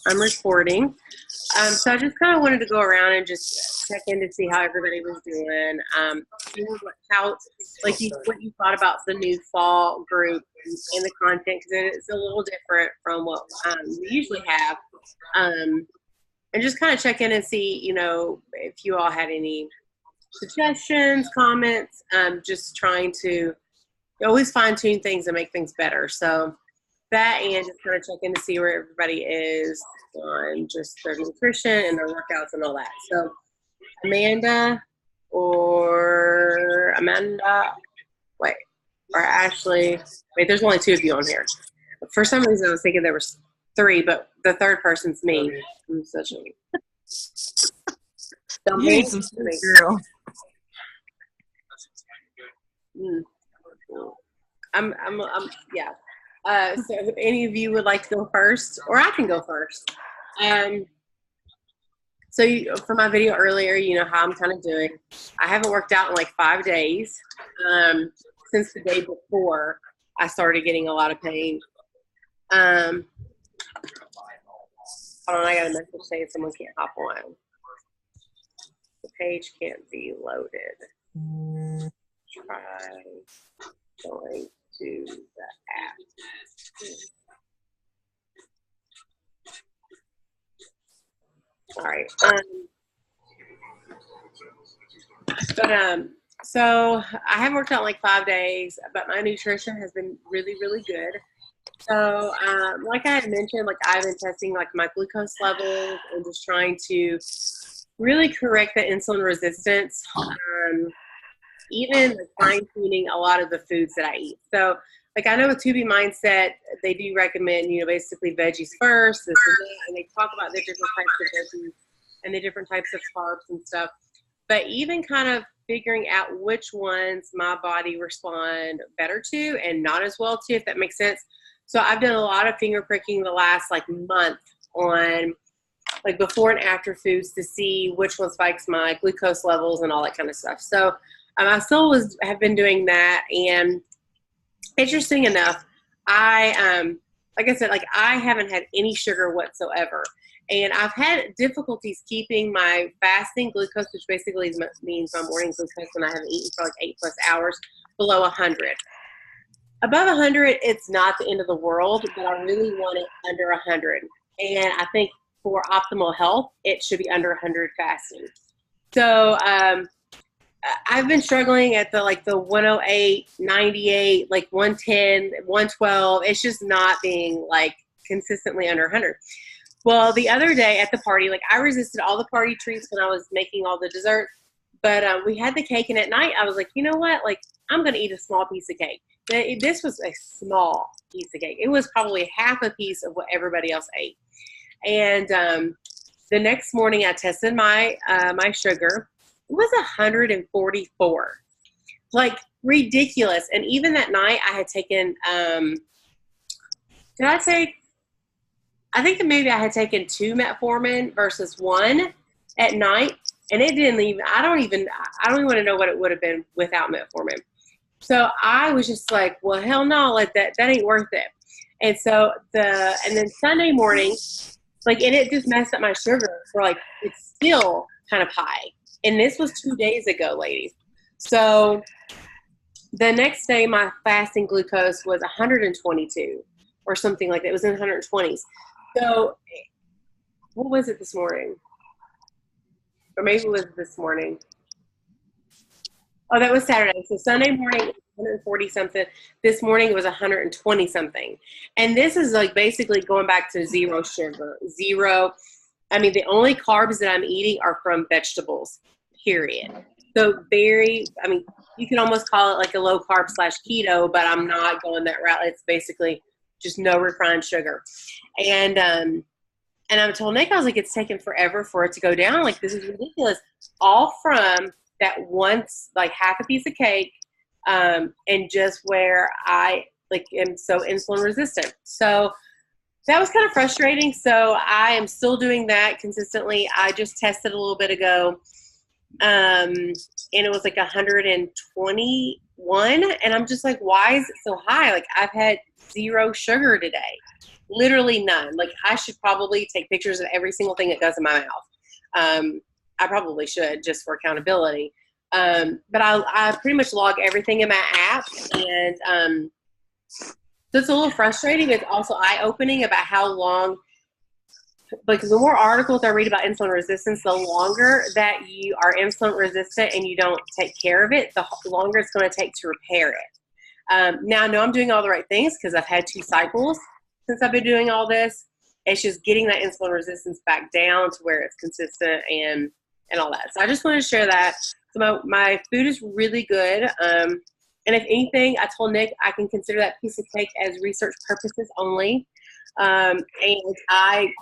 I'm recording. So I just kind of wanted to go around and just check in to see how everybody was doing. How, like, what you thought about the new fall group and the content, because it's a little different from what we usually have. And just kind of check in and see, if you all had any suggestions, comments. Just trying to always fine tune things and make things better. So that, and just kind of check in to see where everybody is on just their nutrition and their workouts and all that. So Amanda, or Ashley. Wait, there's only two of you on here. For some reason, I was thinking there was three, but the third person's me. I'm such a... You need some sleep, girl. Yeah. So if any of you would like to go first, or I can go first. So for my video earlier, you know how I'm kind of doing. I haven't worked out in like 5 days. Since the day before I started getting a lot of pain. Hold on, I got a message saying someone can't hop on. The page can't be loaded. Try going to the app. All right. So I haven't worked out in like 5 days, but my nutrition has been really, really good. So, like I had mentioned, like I've been testing like my glucose levels and just trying to really correct the insulin resistance. Even like fine-tuning a lot of the foods that I eat. So, like I know with 2B Mindset, they do recommend, basically veggies first, this and that, and they talk about the different types of veggies and the different types of carbs and stuff. But even kind of figuring out which ones my body respond better to and not as well to, if that makes sense. So I've done a lot of finger pricking the last like month on like before and after foods to see which one spikes my glucose levels and all that kind of stuff. So I still have been doing that, and interesting enough, like I said, like I haven't had any sugar whatsoever, and I've had difficulties keeping my fasting glucose, which basically means my morning glucose when I haven't eaten for like 8+ hours, below 100. Above 100, it's not the end of the world, but I really want it under 100, and I think for optimal health, it should be under 100 fasting. So I've been struggling at the 108, 98, like 110, 112. It's just not being like consistently under 100. Well, the other day at the party, like I resisted all the party treats when I was making all the dessert, but we had the cake, and at night I was like, you know what? Like I'm going to eat a small piece of cake. This was a small piece of cake. It was probably half a piece of what everybody else ate. And the next morning I tested my sugar. It was 144, like ridiculous. And even that night I had taken, I think maybe I had taken 2 metformin versus 1 at night. And it didn't even, I don't even want to know what it would have been without metformin. So I was just like, well, hell no, like that ain't worth it. And so and then Sunday morning, and it just messed up my sugar for it's still kind of high. And this was 2 days ago, ladies. So the next day, my fasting glucose was 122 or something like that. It was in 120s. So what was it this morning? Or maybe it was this morning. Oh, that was Saturday. So Sunday morning, it was 140 something. This morning, it was 120 something. And this is basically going back to zero sugar. Zero. I mean, the only carbs that I'm eating are from vegetables, period. So you can almost call it like a low carb / keto, but I'm not going that route. It's basically just no refined sugar. And I told Nick, I was like, it's taken forever for it to go down. Like, this is ridiculous. All from that once, half a piece of cake, and just where I am so insulin resistant. So that was kind of frustrating. So I am still doing that consistently. I just tested a little bit ago, and it was 121. And I'm just like, why is it so high? I've had 0 sugar today. literally none. Like I should probably take pictures of every single thing that goes in my mouth. I probably should just for accountability. But I pretty much log everything in my app, and so it's a little frustrating. It's also eye-opening about how long, because the more articles I read about insulin resistance, the longer that you are insulin resistant and you don't take care of it, the longer it's going to take to repair it. Now I know I'm doing all the right things because I've had 2 cycles since I've been doing all this. It's just getting that insulin resistance back down to where it's consistent and all that. So I just want to share that. So my food is really good. And if anything, I told Nick I can consider that piece of cake as research purposes only. And I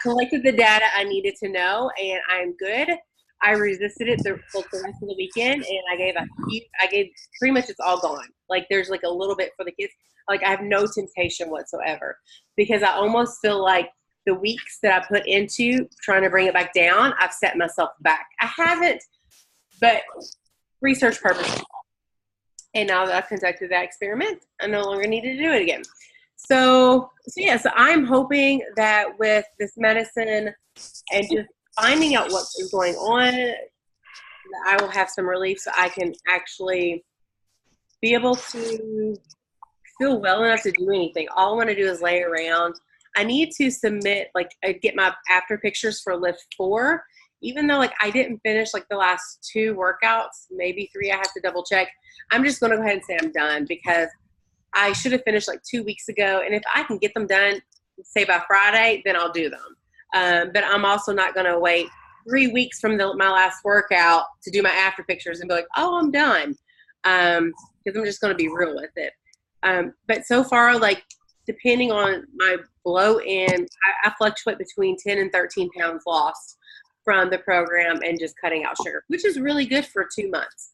collected the data I needed to know, and I'm good. I resisted it the rest of the weekend, and I gave pretty much, it's all gone. Like there's like a little bit for the kids. Like I have no temptation whatsoever, because I almost feel like the weeks that I put into trying to bring it back down, I've set myself back. I haven't, but research purposes. And now that I've conducted that experiment, I no longer need to do it again. So I'm hoping that with this medicine and just finding out what is going on, I will have some relief so I can actually be able to feel well enough to do anything. All I want to do is lay around. I need to submit, get my after pictures for lift 4, even though I didn't finish the last 2 workouts, maybe 3, I have to double check. I'm just going to go ahead and say I'm done, because I should have finished 2 weeks ago. And if I can get them done, say by Friday, then I'll do them. But I'm also not going to wait 3 weeks from my last workout to do my after pictures and be like, oh, I'm done. Because I'm just going to be real with it. But so far, depending on my blow in, I fluctuate between 10 and 13 pounds lost from the program and just cutting out sugar, which is really good for 2 months.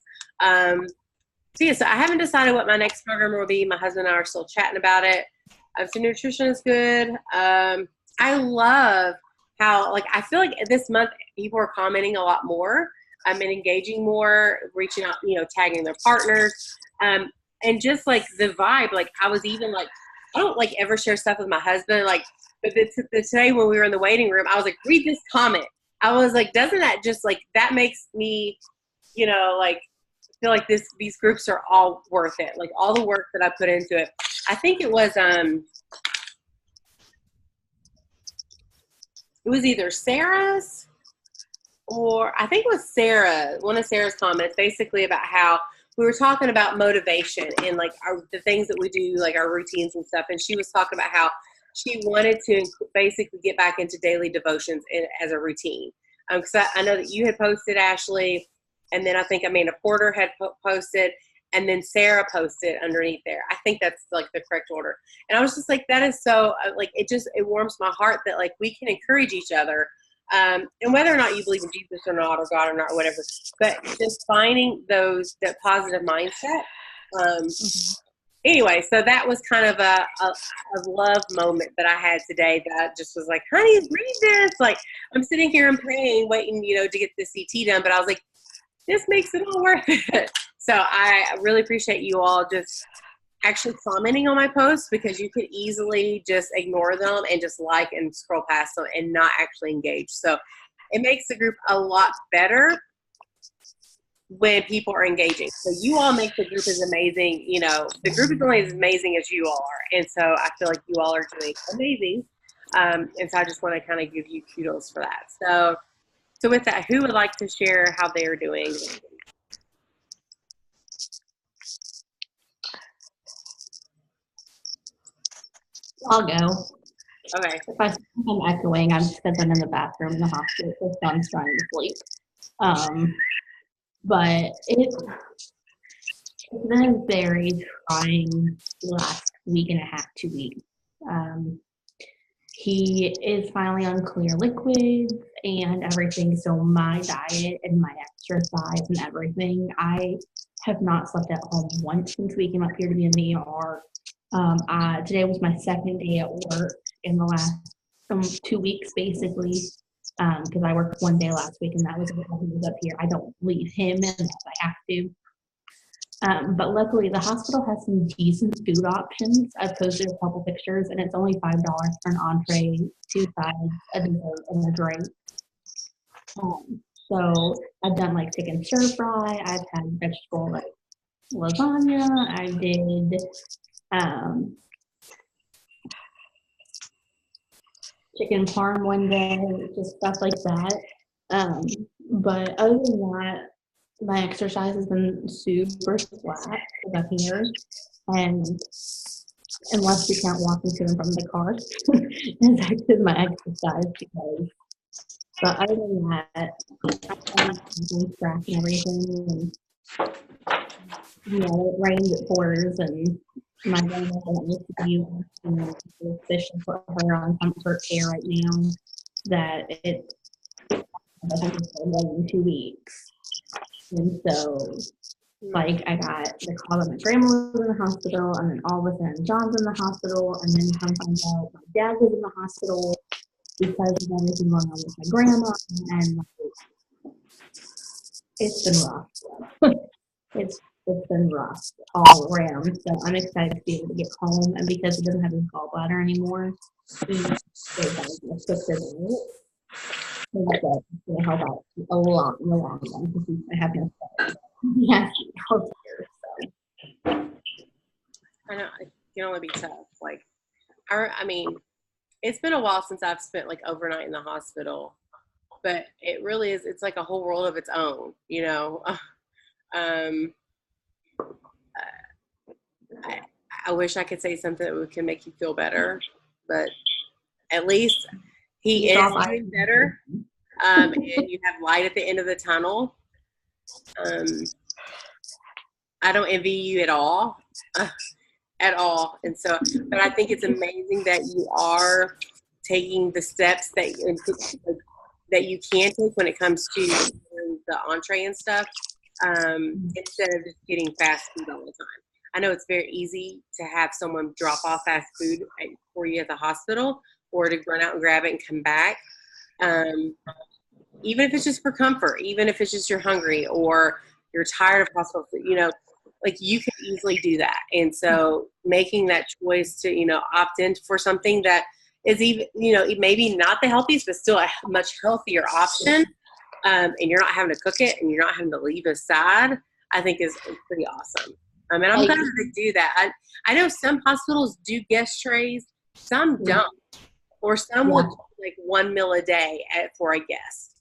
So I haven't decided what my next program will be. My husband and I are still chatting about it. So nutrition is good. I love how, I feel like this month people are commenting a lot more. And engaging more, reaching out, tagging their partners. And just the vibe, I was even I don't ever share stuff with my husband, but today when we were in the waiting room, I was read this comment. I was doesn't that just that makes me, feel like these groups are all worth it. All the work that I put into it. I think it was either Sarah's, or I think it was Sarah, one of Sarah's comments, basically about how we were talking about motivation and the things that we do, our routines and stuff. And she was talking about how she wanted to basically get back into daily devotions as a routine. Because I know that you had posted, Ashley, and then I think Amanda Porter had posted, and then Sarah posted underneath there. I think that's the correct order. And I was just that is so it warms my heart that we can encourage each other. And whether or not you believe in Jesus or not, or God or not, or whatever, but just finding that positive mindset. Anyway, so that was kind of a love moment that I had today, that I just was honey, read this. I'm sitting here and praying, waiting, to get the CT done, but I was this makes it all worth it. So I really appreciate you all just actually commenting on my posts, because you could easily just ignore them and just and scroll past them and not actually engage. So it makes the group a lot better when people are engaging. So you all make the group as amazing. The group is only as amazing as you all are. And so I feel like you all are doing amazing. And so I just want to kind of give you kudos for that. So with that, who would like to share how they are doing? I'll go. Okay. If I'm echoing, I'm because I'm in the bathroom in the hospital. So son's trying to sleep. But it's been a very trying last week and a half, 2 weeks. He is finally on clear liquids and everything. So my diet and my exercise and everything, I have not slept at home once since we came up here to be in the ER. Today was my 2nd day at work in the last 2 weeks, basically, because I worked 1 day last week, and that was when he was up here. I don't leave him unless I have to. But luckily, the hospital has some decent food options. I've posted a couple pictures, and it's only $5 for an entree, two sides, a dessert, and a drink. So I've done like chicken stir fry. I've had vegetable like lasagna. I did chicken parm one day, just stuff like that. But other than that, my exercise has been super flat up here, and unless we count walking to and from the car, it's actually my exercise because. But other than that, I'm track and everything, and it rains, it pours, and my grandma doesn't need to be efficient for her on comfort care right now. That it doesn't in 2 weeks, and so like I got the call that my grandma was in the hospital, and then all of a sudden John's in the hospital, and then come find out my dad was in the hospital because of everything going on with my grandma, and it's been rough. it's been rough all around. So I'm excited to be able to get home, and because he doesn't have his gallbladder anymore, he's diagnosed with it. So that's going to help out a lot in the long run because I have no stuff. Yeah, I know it can only be tough. Like, I mean, it's been a while since I've spent like overnight in the hospital, but it really is. It's like a whole world of its own, you know. I wish I could say something that can make you feel better, but at least he is doing better, and you have light at the end of the tunnel. I don't envy you at all. At all. And so, but I think it's amazing that you are taking the steps that you can take when it comes to the entree and stuff, instead of just getting fast food all the time. I know it's very easy to have someone drop off fast food for you at the hospital, or to run out and grab it and come back. Even if it's just for comfort, even if it's just you're hungry or you're tired of hospital food, like you can easily do that. And so making that choice to, opt in for something that is even, maybe not the healthiest, but still a much healthier option. And you're not having to cook it and you're not having to leave aside, I think is pretty awesome. And I'm glad that they do that. I know some hospitals do guest trays, some don't, or some will do like one meal a day for a guest.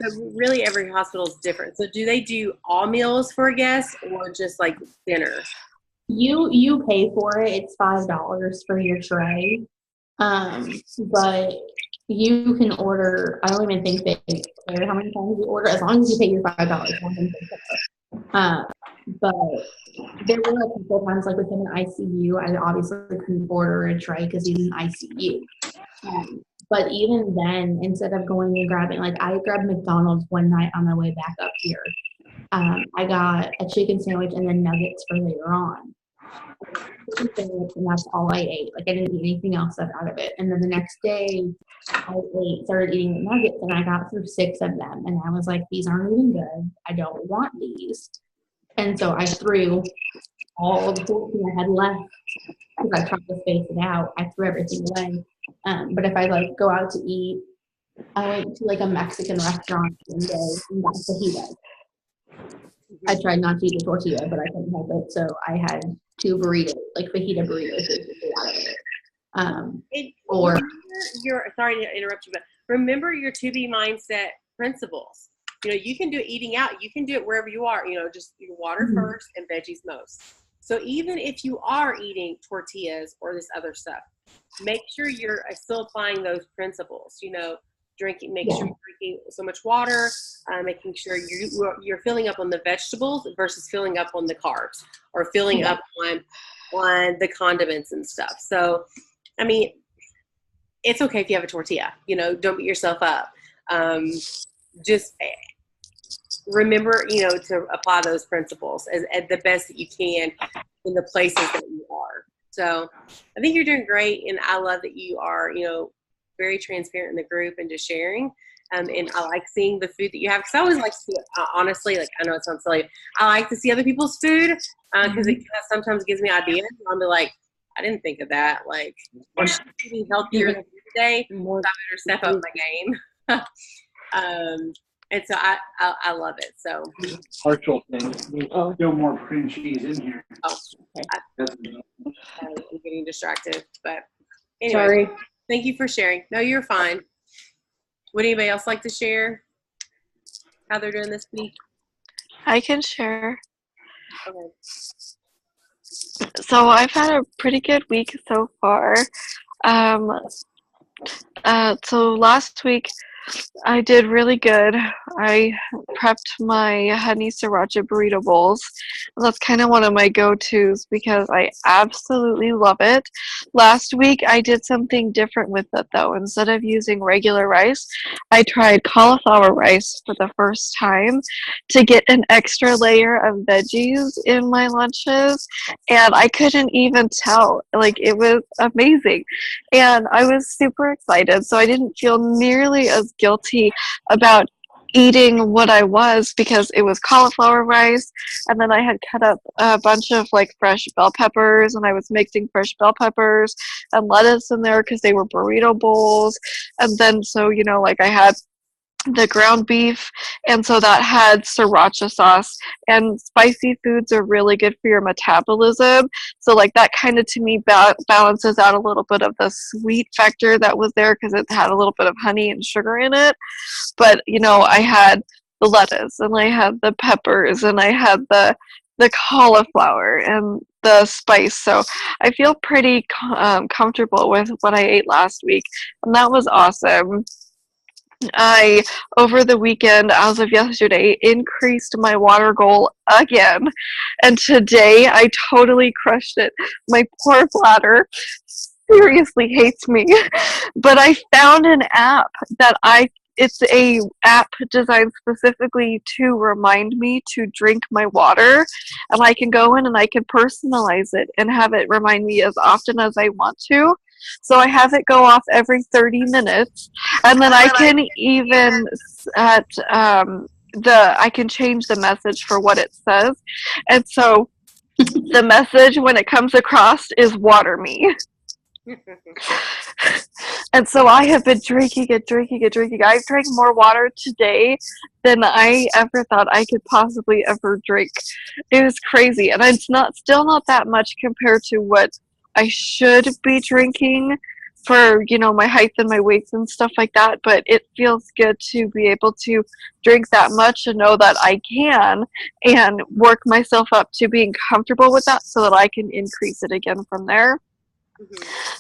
So really every hospital is different. So do they do all meals for a guest or just like dinner? You pay for it. It's $5 for your tray. But you can order, I don't even think they care how many times you order, as long as you pay your $5. But there were a couple times, like with him in ICU, I obviously couldn't order a tray because he's in ICU. But even then, instead of going and grabbing, like I grabbed McDonald's one night on my way back up here. I got a chicken sandwich and then nuggets for later on. And that's all I ate. Like I didn't eat anything else out of it. And then the next day, I started eating the nuggets, and I got through 6 of them. And I was like, these aren't even good. I don't want these. And so I threw all the 14 I had left because I tried to space it out. I threw everything away. But if I like go out to eat, I went to like a Mexican restaurant one day and got fajitas. I tried not to eat the tortilla, but I couldn't help it, so I had 2 burritos, like fajita burritos, out of it. Sorry to interrupt you, but remember your 2B mindset principles. You can do it eating out. You can do it wherever you are. Just water first and veggies most. So even if you are eating tortillas or this other stuff, make sure you're still applying those principles. Make sure you're drinking so much water, making sure you're filling up on the vegetables versus filling up on the carbs or filling up on the condiments and stuff. So, I mean, it's okay if you have a tortilla. Don't beat yourself up. Just remember, to apply those principles as the best that you can in the places that you are. So I think you're doing great, and I love that you are, very transparent in the group and just sharing. And I like seeing the food that you have, because I always like to see, honestly, like, I know it sounds silly, I like to see other people's food, because it kind of sometimes gives me ideas. I'll be like, I didn't think of that. Like, or should I be eating healthier today? So I better step up my game. And so I love it. So partial thing. Still more cream cheese in here. Oh, I'm getting distracted, but anyway. Sorry. Thank you for sharing. No, you're fine. Would anybody else like to share how they're doing this week? I can share. Okay. So I've had a pretty good week so far. So last week I did really good. I prepped my honey sriracha burrito bowls. And that's kind of one of my go-tos because I absolutely love it. Last week I did something different with it though. Instead of using regular rice, I tried cauliflower rice for the first time to get an extra layer of veggies in my lunches, and I couldn't even tell. Like, it was amazing. And I was super excited, so I didn't feel nearly as guilty about eating what I was, because it was cauliflower rice, and then I had cut up a bunch of like fresh bell peppers, and I was mixing fresh bell peppers and lettuce in there because they were burrito bowls. And then, so, you know, like, I had the ground beef, and so that had sriracha sauce, and spicy foods are really good for your metabolism, so like that kind of, to me, balances out a little bit of the sweet factor that was there because it had a little bit of honey and sugar in it. But, you know, I had the lettuce, and I had the peppers, and I had the cauliflower and the spice, so I feel pretty comfortable with what I ate last week, and that was awesome. I, over the weekend, as of yesterday, increased my water goal again. And today, I totally crushed it. My poor bladder seriously hates me. But I found an app that it's a app designed specifically to remind me to drink my water. And I can go in and I can personalize it and have it remind me as often as I want to. So I have it go off every 30 minutes, and then I can even set I can change the message for what it says, and so the message when it comes across is "water me." And so I have been drinking. I drank more water today than I ever thought I could possibly ever drink. It was crazy, and it's still not that much compared to what I should be drinking for, you know, my height and my weights and stuff like that, but it feels good to be able to drink that much and know that I can, and work myself up to being comfortable with that so that I can increase it again from there.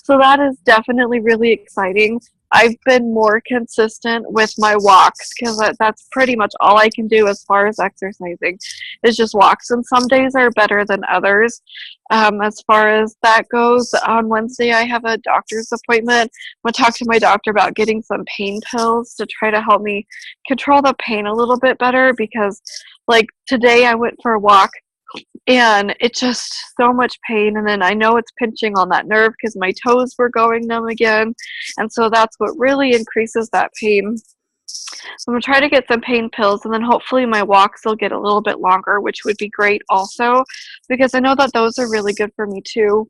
So that is definitely really exciting. I've been more consistent with my walks because that's pretty much all I can do as far as exercising is just walks, and some days are better than others. As far as that goes, on Wednesday I have a doctor's appointment. I'm going to talk to my doctor about getting some pain pills to try to help me control the pain a little bit better, because like today I went for a walk and it's just so much pain, and then I know it's pinching on that nerve because my toes were going numb again, and so that's what really increases that pain. So I'm going to try to get some pain pills, and then hopefully my walks will get a little bit longer, which would be great also, because I know that those are really good for me too.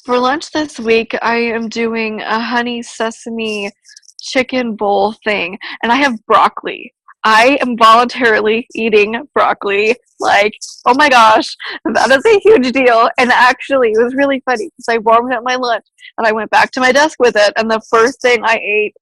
For lunch this week, I am doing a honey sesame chicken bowl thing, and I have broccoli. I am voluntarily eating broccoli. Like, oh my gosh, that is a huge deal. And actually, it was really funny because I warmed up my lunch and I went back to my desk with it. And the first thing I ate,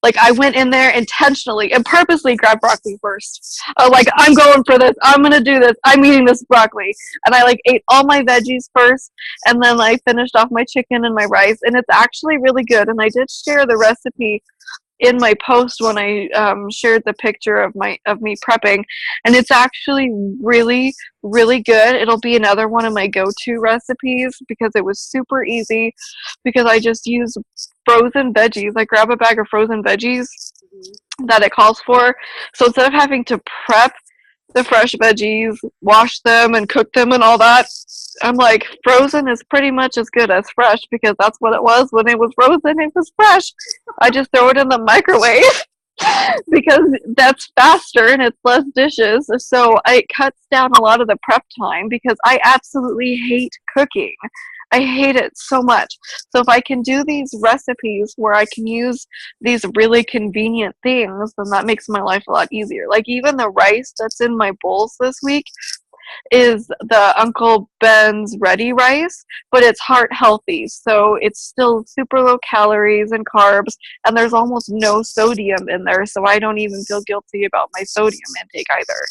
like, I went in there intentionally and purposely grabbed broccoli first. Like, I'm going for this. I'm going to do this. I'm eating this broccoli. And I, like, ate all my veggies first. And then I finished off my chicken and my rice. And it's actually really good. And I did share the recipe in my post when I shared the picture of me prepping, and it's actually really, really good. It'll be another one of my go-to recipes because it was super easy, because I just use frozen veggies. I grab a bag of frozen veggies that it calls for. So instead of having to prep the fresh veggies, wash them and cook them and all that, I'm like, frozen is pretty much as good as fresh, because that's what it was when it was frozen. It was fresh. I just throw it in the microwave because that's faster and it's less dishes. So it cuts down a lot of the prep time because I absolutely hate cooking. I hate it so much. So if I can do these recipes where I can use these really convenient things, then that makes my life a lot easier. Like even the rice that's in my bowls this week is the Uncle Ben's ready rice, but it's heart healthy. So it's still super low calories and carbs, and there's almost no sodium in there. So I don't even feel guilty about my sodium intake either.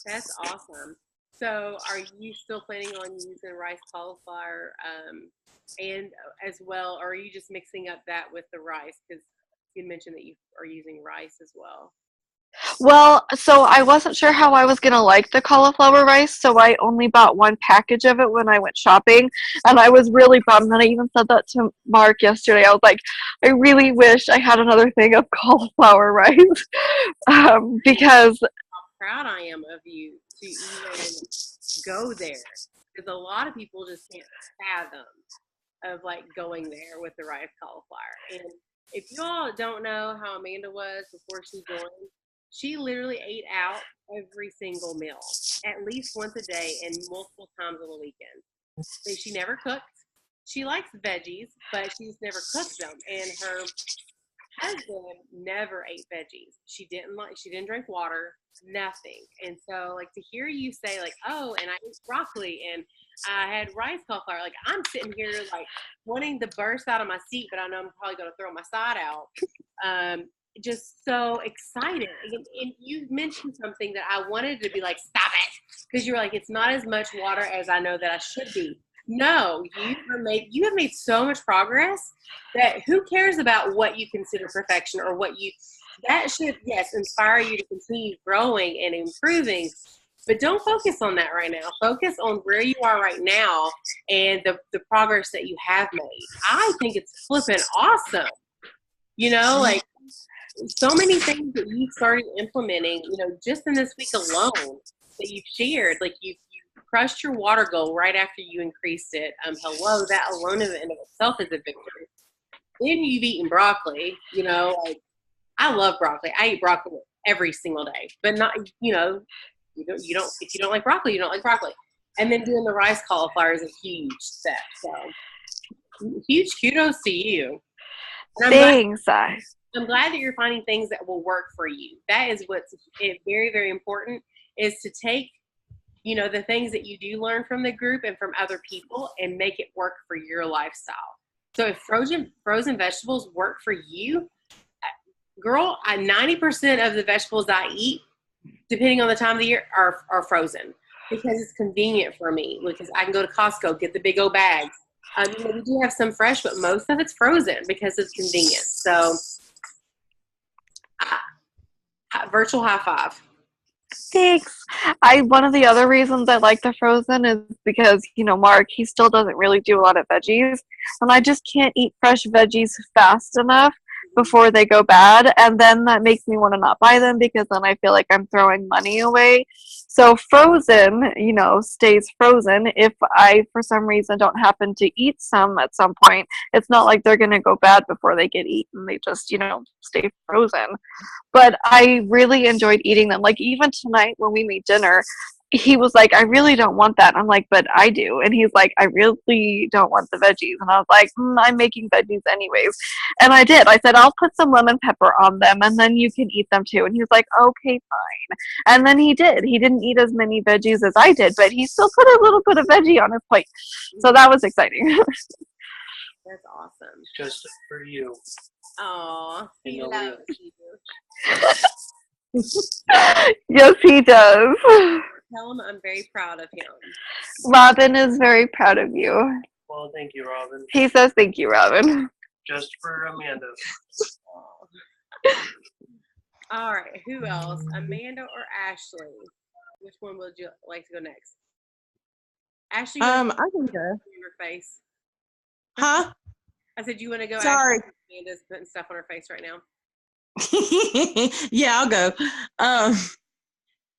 That's awesome. So are you still planning on using rice cauliflower and as well, or are you just mixing up that with the rice? Because you mentioned that you are using rice as well. Well, so I wasn't sure how I was gonna like the cauliflower rice, so I only bought one package of it when I went shopping, and I was really bummed. And I even said that to Mark yesterday. I was like, I really wish I had another thing of cauliflower rice, because How proud I am of you to even go there, because a lot of people just can't fathom of like going there with the rice cauliflower. And if you all don't know how Amanda was before she joined, she literally ate out every single meal, at least once a day and multiple times on the weekend. So she never cooked. She likes veggies, but she just never cooked them. And her husband never ate veggies. She didn't drink water, nothing. And so like to hear you say like, oh, and I ate broccoli and I had rice cauliflower, like I'm sitting here like wanting to burst out of my seat, but I know I'm probably gonna throw my side out. Just so excited. And you mentioned something that I wanted to be like, stop it, because you were like, it's not as much water as I know that I should be. No, you have made so much progress that who cares about what you consider perfection or that should, yes, inspire you to continue growing and improving. But don't focus on that right now. Focus on where you are right now and the progress that you have made. I think it's flipping awesome. Like so many things that you started implementing, just in this week alone that you've shared, like you crushed your water goal right after you increased it. Hello, that alone in and of itself is a victory. Then you've eaten broccoli, like I love broccoli. I eat broccoli every single day, but not, you don't, if you don't like broccoli, you don't like broccoli. And then doing the rice cauliflower is a huge step. So huge kudos to you. And thanks. I'm glad that you're finding things that will work for you. That is what's very, very important, is to take, the things that you do learn from the group and from other people and make it work for your lifestyle. So if frozen vegetables work for you, girl, 90% of the vegetables I eat, depending on the time of the year, are frozen because it's convenient for me, because I can go to Costco, get the big old bags. We do have some fresh, but most of it's frozen because it's convenient. So virtual high five. Thanks. One of the other reasons I like the frozen is because, Mark, he still doesn't really do a lot of veggies, and I just can't eat fresh veggies fast enough before they go bad, and then that makes me want to not buy them because then I feel like I'm throwing money away. So frozen, stays frozen. If I, for some reason, don't happen to eat some at some point, it's not like they're going to go bad before they get eaten. They just, stay frozen. But I really enjoyed eating them. Like even tonight when we made dinner, he was like, I really don't want that. I'm like, but I do. And he's like, I really don't want the veggies. And I was like, I'm making veggies anyways. And I did. I said, I'll put some lemon pepper on them and then you can eat them too. And he was like, okay, fine. And then he did. He didn't eat as many veggies as I did, but he still put a little bit of veggie on his plate. So that was exciting. That's awesome. Just for you. Aw, he loves you. Yes, he does. Tell him I'm very proud of him. Robin is very proud of you. Well, thank you, Robin. He says thank you, Robin. Just for Amanda. All right, who else? Amanda or Ashley? Which one would you like to go next? Ashley, I can go. your face. Huh? I said you want to go. Sorry. Ashley, Amanda's putting stuff on her face right now. Yeah, I'll go.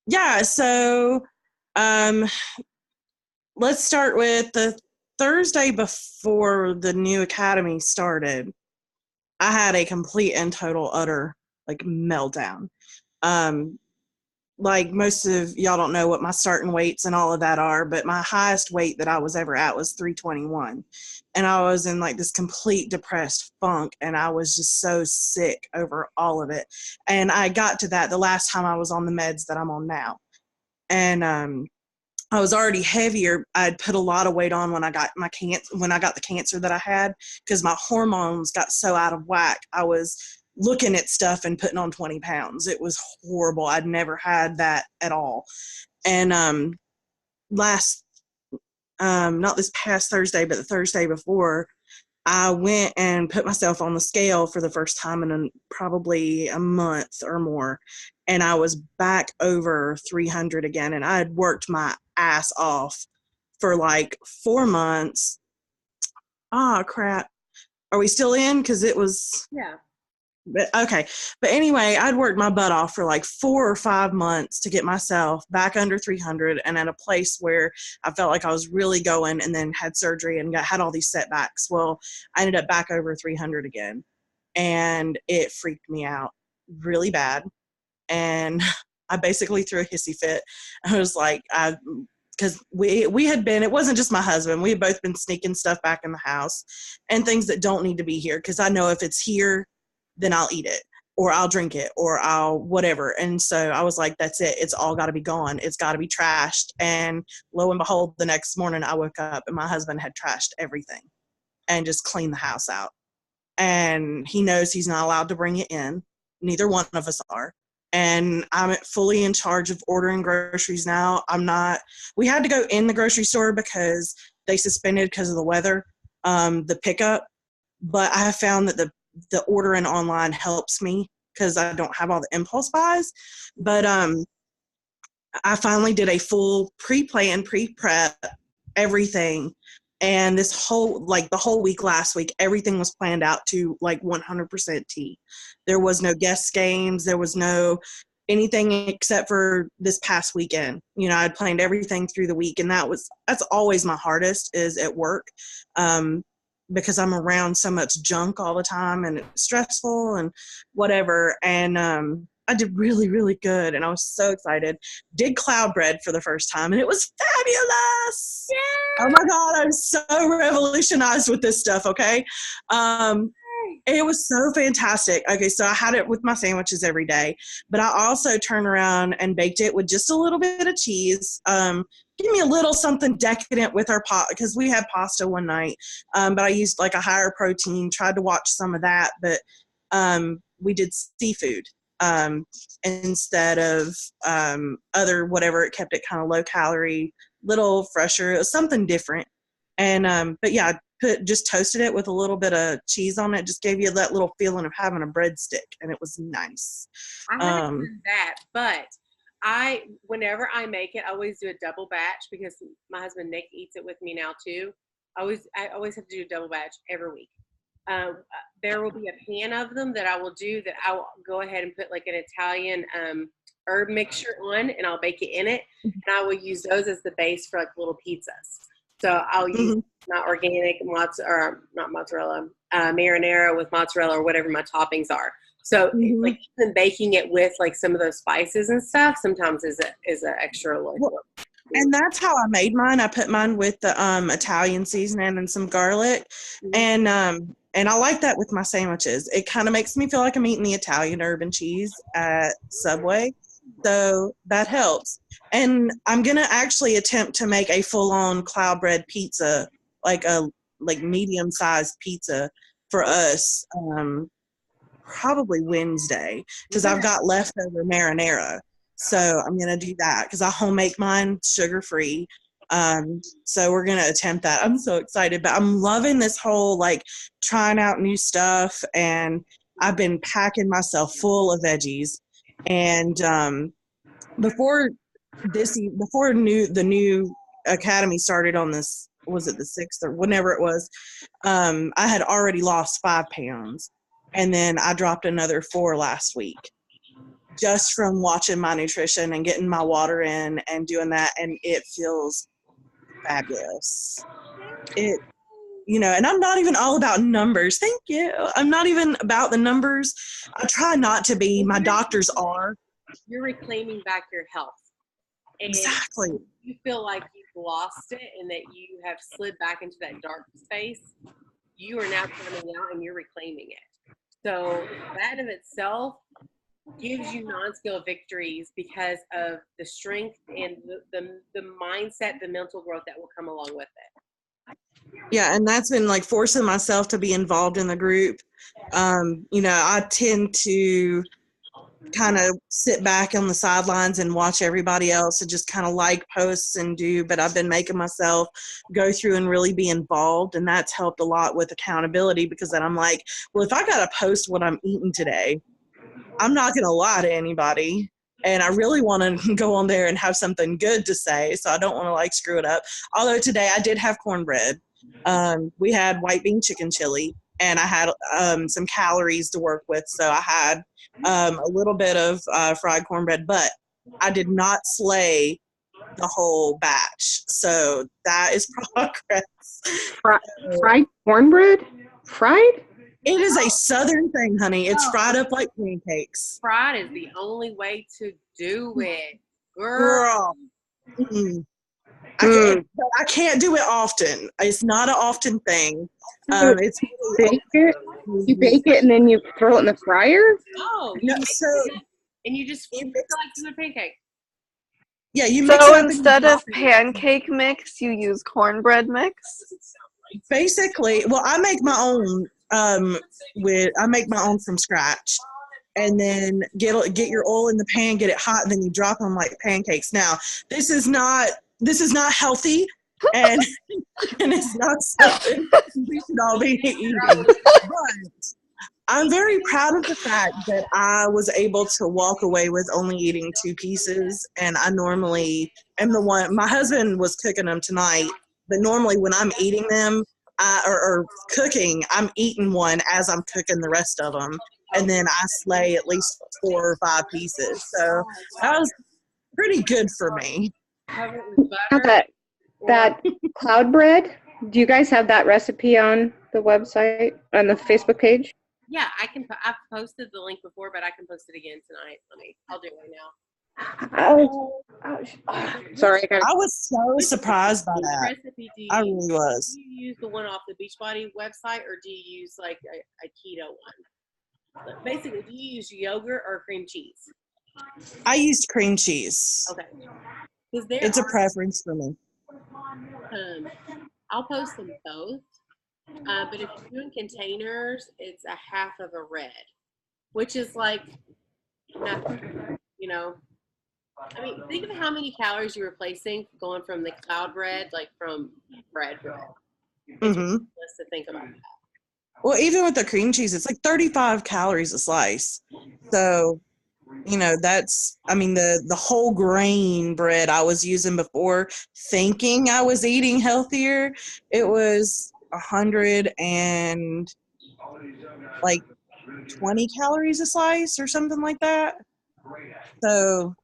Yeah, so let's start with the Thursday before the new academy started. I had a complete and total utter like meltdown. Like most of y'all don't know what my starting weights and all of that are, but my highest weight that I was ever at was 321. And I was in like this complete depressed funk, and I was just so sick over all of it. And I got to that the last time I was on the meds that I'm on now. And I was already heavier. I'd put a lot of weight on when I got the cancer that I had, because my hormones got so out of whack. I was looking at stuff and putting on 20 pounds. It was horrible. I'd never had that at all. And not this past Thursday, but the Thursday before, I went and put myself on the scale for the first time in probably a month or more. And I was back over 300 again. And I had worked my ass off for like 4 months. Ah, crap. Are we still in? Because it was... Yeah. But okay. But anyway, I'd worked my butt off for like 4 or 5 months to get myself back under 300 and at a place where I felt like I was really going, and then had surgery and had all these setbacks. Well, I ended up back over 300 again, and it freaked me out really bad. And I basically threw a hissy fit. I was like, because we had been, it wasn't just my husband, we had both been sneaking stuff back in the house and things that don't need to be here, because I know if it's here, then I'll eat it, or I'll drink it, or I'll whatever. And so I was like, that's it. It's all got to be gone. It's got to be trashed. And lo and behold, the next morning I woke up and my husband had trashed everything and just cleaned the house out. And he knows he's not allowed to bring it in. Neither one of us are. And I'm fully in charge of ordering groceries now. We had to go in the grocery store because they suspended because of the weather, the pickup. But I have found that the ordering online helps me because I don't have all the impulse buys. But I finally did a full pre-plan, pre-prep, everything. And the whole week last week, everything was planned out to like 100% T. There was no guest games. There was no anything except for this past weekend. You know, I'd planned everything through the week, and that's always my hardest, is at work. Because I'm around so much junk all the time, and it's stressful and whatever. And I did really, really good, and I was so excited. Did cloud bread for the first time, and it was fabulous. Yay! Oh my God, I'm so revolutionized with this stuff, okay? It was so fantastic. Okay, so I had it with my sandwiches every day, but I also turned around and baked it with just a little bit of cheese. Give me a little something decadent with our pot, because we had pasta one night, but I used like a higher protein, tried to watch some of that, but we did seafood instead of other whatever. It kept it kind of low calorie, little fresher. It was something different. And but yeah, just toasted it with a little bit of cheese on it. Just gave you that little feeling of having a breadstick, and it was nice. I haven't done that, but whenever I make it, I always do a double batch, because my husband Nick eats it with me now too. I always have to do a double batch every week. There will be a pan of them that I will do, that I will go ahead and put like an Italian herb mixture on, and I'll bake it in it, and I will use those as the base for like little pizzas. So I'll use not organic not mozzarella, marinara with mozzarella, or whatever my toppings are. So like even baking it with like some of those spices and stuff sometimes is an extra like. And that's how I made mine. I put mine with the Italian seasoning and some garlic, and I like that with my sandwiches. It kind of makes me feel like I'm eating the Italian herb and cheese at Subway, so that helps. And I'm gonna actually attempt to make a full-on cloud bread pizza, like medium-sized pizza for us, probably Wednesday, because I've got leftover marinara. So I'm going to do that, because I home make mine sugar-free. So we're going to attempt that. I'm so excited, but I'm loving this whole like trying out new stuff. And I've been packing myself full of veggies. And before the new academy started on this, was it the 6th or whenever it was, I had already lost 5 pounds. And then I dropped another 4 last week, just from watching my nutrition and getting my water in and doing that. And it feels fabulous. and I'm not even all about numbers. Thank you. I'm not even about the numbers. I try not to be. My doctors are. You're reclaiming back your health. And Exactly. you feel like you've lost it and that you have slid back into that dark space, you are now coming out and you're reclaiming it. So that of itself gives you non-scale victories because of the strength and the mindset, the mental growth that will come along with it. Yeah, and that's been like forcing myself to be involved in the group. I tend to kind of sit back on the sidelines and watch everybody else and just kind of like posts but I've been making myself go through and really be involved, and that's helped a lot with accountability, because then I'm like, well, if I got to post what I'm eating today, I'm not going to lie to anybody, and I really want to go on there and have something good to say, so I don't want to like screw it up. Although today I did have cornbread. We had white bean chicken chili, and I had some calories to work with, so I had a little bit of fried cornbread, but I did not slay the whole batch, so that is progress. Fried cornbread? Fried? It is a southern thing, honey. It's fried up like pancakes. Fried is the only way to do it, girl. Mm. I can't do it often. It's not an often thing. It's bake it. You bake it and then you throw it in the fryer. Oh, no, and you just feel like it's a pancake. Yeah, you mix it So up instead of pancake mix, you use cornbread mix? Basically, well, I make my own from scratch, and then get your oil in the pan, get it hot, and then you drop them like pancakes. Now, this is not healthy, and and it's not something we should all be eating. But I'm very proud of the fact that I was able to walk away with only eating 2 pieces, and I normally am the one. My husband was cooking them tonight, but normally when I'm eating them or cooking, I'm eating one as I'm cooking the rest of them, and then I slay at least 4 or 5 pieces. So that was pretty good for me. Cover it with butter. That cloud bread. Do you guys have that recipe on the website, on the Facebook page? Yeah, I've posted the link before, but I can post it again tonight. I'll do it right now. Sorry, I was so surprised by that. Recipe do you I really was. Do you use the one off the Beachbody website, or do you use like a keto one? But basically, do you use yogurt or cream cheese? I used cream cheese. Okay. It's a preference for me. I'll post them both. But if you're doing containers, it's a half of a red, which is like nothing, I mean, think of how many calories you're replacing going from the cloud bread, like from bread. It's ridiculous to think about that. Well, even with the cream cheese, it's like 35 calories a slice. So, that's, the whole grain bread I was using before, thinking I was eating healthier, it was 120 calories a slice or something like that. So,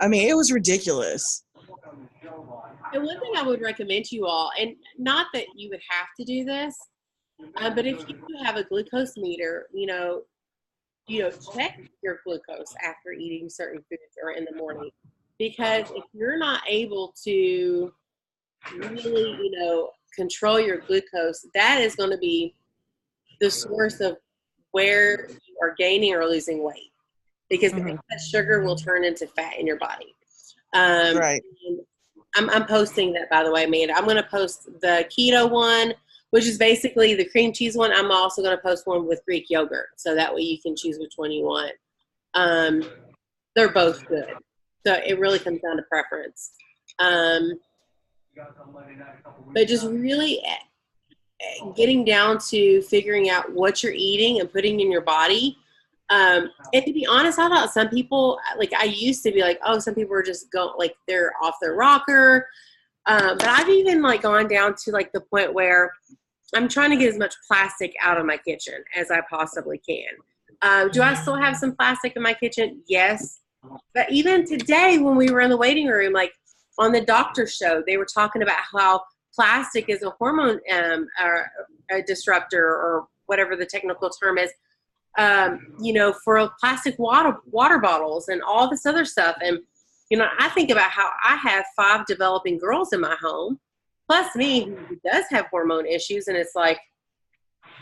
it was ridiculous. And one thing I would recommend to you all, and not that you would have to do this, but if you have a glucose meter, check your glucose after eating certain foods or in the morning. Because if you're not able to really, control your glucose, that is going to be the source of where you are gaining or losing weight. Because that sugar will turn into fat in your body. Right. I'm posting that, by the way, Amanda. I'm going to post the keto one, which is basically the cream cheese one. I'm also going to post one with Greek yogurt, so that way you can choose which one you want. They're both good. So it really comes down to preference. But just really getting down to figuring out what you're eating and putting in your body. And to be honest, I thought some people, I used to be like, oh, some people are just they're off their rocker. But I've even gone down to the point where I'm trying to get as much plastic out of my kitchen as I possibly can. Do I still have some plastic in my kitchen? Yes. But even today when we were in the waiting room, on the doctor show, they were talking about how plastic is a hormone or a disruptor or whatever the technical term is, for plastic water bottles and all this other stuff. And, I think about how I have 5 developing girls in my home, plus me, who does have hormone issues. And it's like,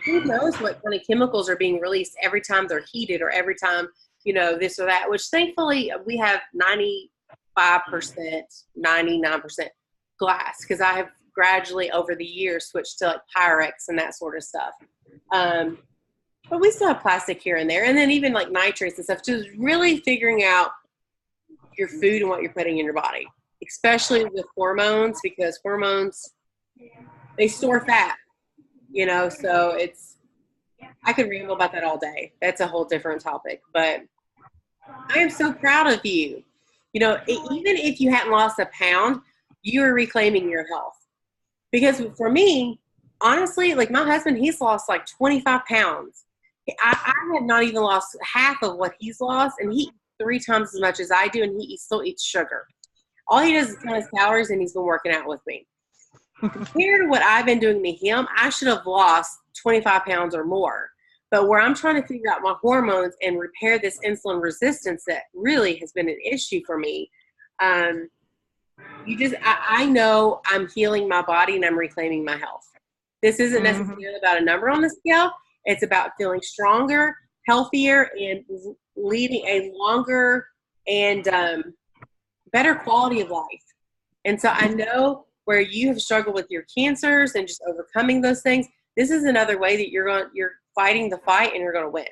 who knows what kind of chemicals are being released every time they're heated or every time, this or that, which thankfully we have 95%, 99% glass, because I have gradually over the years switched to like Pyrex and that sort of stuff. But we still have plastic here and there. And then even like nitrates and stuff, just really figuring out your food and what you're putting in your body, especially with hormones, because hormones, they store fat, so I could ramble about that all day. That's a whole different topic, but I am so proud of you. Even if you hadn't lost a pound, you are reclaiming your health. Because for me, honestly, like my husband, he's lost like 25 pounds. I have not even lost half of what he's lost, and he eats 3 times as much as I do, and he still eats sugar. All he does is count his calories, and he's been working out with me. Compared to what I've been doing to him, I should have lost 25 pounds or more. But where I'm trying to figure out my hormones and repair this insulin resistance that really has been an issue for me, I know I'm healing my body and I'm reclaiming my health. This isn't necessarily about a number on the scale. It's about feeling stronger, healthier, and leading a longer and better quality of life. And so I know where you have struggled with your cancers and just overcoming those things. This is another way that you're fighting the fight and you're going to win.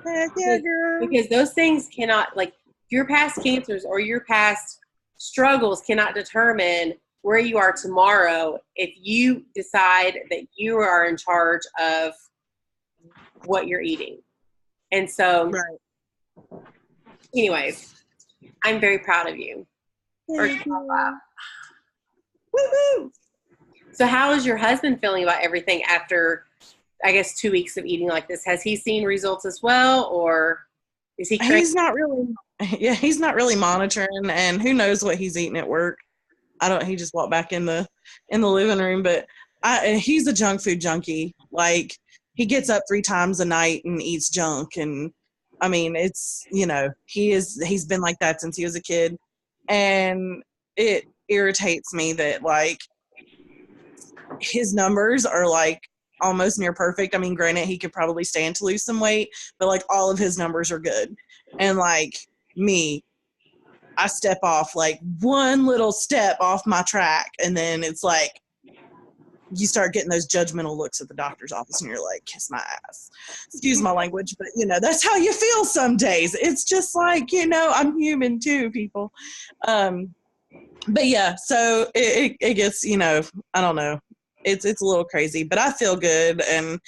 Heck yeah, girl. Because those things cannot, like your past cancers or your past struggles cannot determine where you are tomorrow if you decide that you are in charge of what you're eating. And so, anyways, I'm very proud of you. Woo-hoo! So how is your husband feeling about everything after, I guess, 2 weeks of eating like this? Has he seen results as well, or is he crazy? He's not really monitoring, and who knows what he's eating at work. He just walked back in the living room, but he's a junk food junkie. Like, he gets up 3 times a night and eats junk. And I mean, it's, he's been like that since he was a kid. And it irritates me that like his numbers are like almost near perfect. I mean, granted, he could probably stand to lose some weight, but like all of his numbers are good. And like me, I step off like one little step off my track, and then it's like you start getting those judgmental looks at the doctor's office, and you're like, kiss my ass. Excuse my language, but that's how you feel some days. It's just like, I'm human too, people. But yeah, so it gets, I don't know. It's a little crazy, but I feel good, and